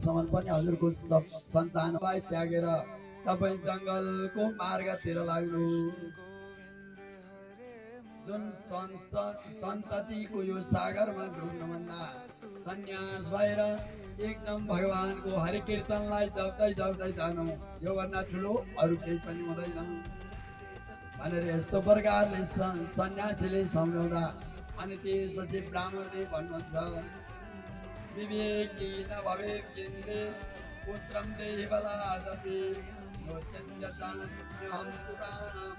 वर्षसम्म पनि हजुरको सन्तानलाई त्यागेर तपाईँ जङ्गलको मार्गतिर लाग्नु। जुन सन्ततिको यो सागरमा डुब्नुभन्दा सन्यास भएर एकदम भगवानको हरि कीर्तनलाई जप्दै जप्दै जानु, योभन्दा ठुलो अरू केही पनि हुँदैन भनेर यस्तो प्रकारले सन्यासीले सम्झाउँदा अनि त्यसपछि ब्राह्मणले भन्नुहुन्छ, विवेकी न भवेत् किन्ते पुत्रं देहि बलादपि लोचन्यतान्यहं पुराणं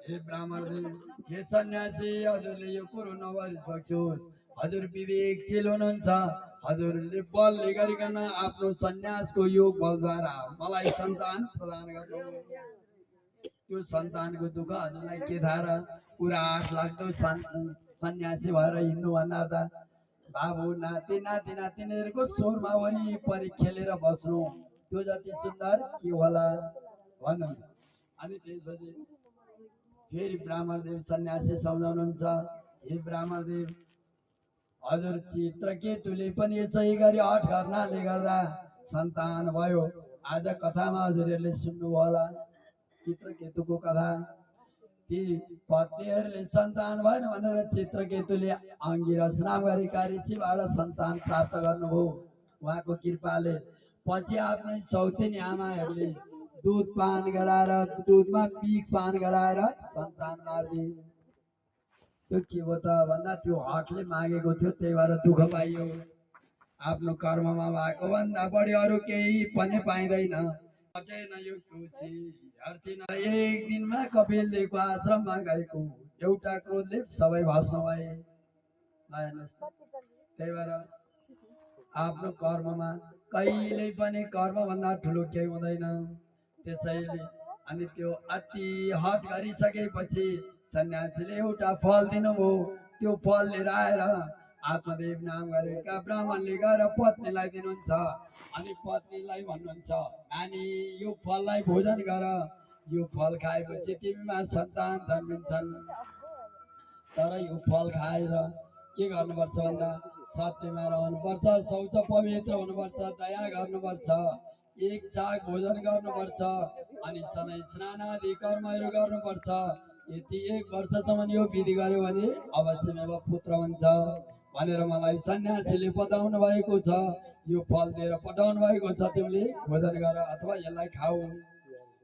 हे ब्राह्मणदेव, हे सन्यासी, हजुरले यो कुरो नगरिसक्छोस्। हजुर विवेकशील हुनुहुन्छ, हजुरले बलले गरिकन आफ्नो सन्यासको योग बलद्वारा मलाई सन्तान प्रदान गर्नु। त्यो सन्तानको दुःख हजुरलाई के थाहा र? पुरा 8 लाग्दो सन्यासी भएर हिँड्नु भन्दा त बाबु नाति नाति नातिनीहरूको स्वरमा वरिपरि खेलेर बस्नु, त्यो जति सुन्दर के होला भन्नु। अनि त्यसपछि फेरि ब्राह्मणदेव सन्यासी सम्झाउनुहुन्छ, हे ब्राह्मणदेव, हजुर चित्रकेतुले पनि यसै गरी हठ गर्नाले गर्दा सन्तान भयो। आज कथामा हजुरहरूले सुन्नुभयो होला चित्रकेतुको कथा। ती पत्नीहरूले सन्तान भएन भनेर चित्रकेतुले अंगिरस नाम गरेका ऋषिबाट सन्तान प्राप्त गर्नुभयो उहाँको कृपाले। पछि आफ्नै सौतेनी आमाहरूले दूध पान गराएर, दूधमा पिक पान गराएर सन्तान मार्दिए। त्यो के हो त भन्दा त्यो हठले मागेको थियो, त्यही भएर दुःख पाइयो। आफ्नो कर्ममा भएको भन्दा बढी अरू केही पनि पाइँदैन। एक दिनमा कपिलदेवको आश्रममा गएको एउटा क्रोधले सबै भस्म भए। त्यही भएर आफ्नो कर्ममा कहिल्यै पनि कर्मभन्दा ठुलो केही हुँदैन। त्यसैले अनि त्यो अति हट गरिसकेपछि सन्यासीले एउटा फल दिनुभयो। त्यो फल लिएर आएर आत्मदेव नाम गरेका ब्राह्मणले गएर पत्नीलाई दिनुहुन्छ। अनि पत्नीलाई भन्नुहुन्छ, नानी यो फललाई भोजन गर, यो फल खाएपछि तिमीमा सन्तान जन्मिन्छन्। तर यो फल खाएर के गर्नुपर्छ भन्दा सत्यमा रहनुपर्छ, शौच पवित्र हुनुपर्छ, दया गर्नुपर्छ, एक चाक भोजन गर्नुपर्छ, अनि सधैँ स्नान आदि कर्महरू गर्नुपर्छ। यदि 1 वर्षसम्म यो विधि गर्यो भने अवश्यमेव पुत्र हुन्छ भनेर मलाई सन्यासीले बताउनु भएको छ। यो फल दिएर पठाउनु भएको छ, तिमीले भोजन गर अथवा यसलाई खाऊ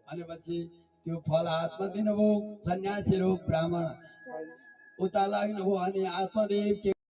भनेपछि त्यो फल हातमा दिनुभयो। सन्यासी रूप ब्राह्मण उता लाग्नुभयो अनि आत्मदेव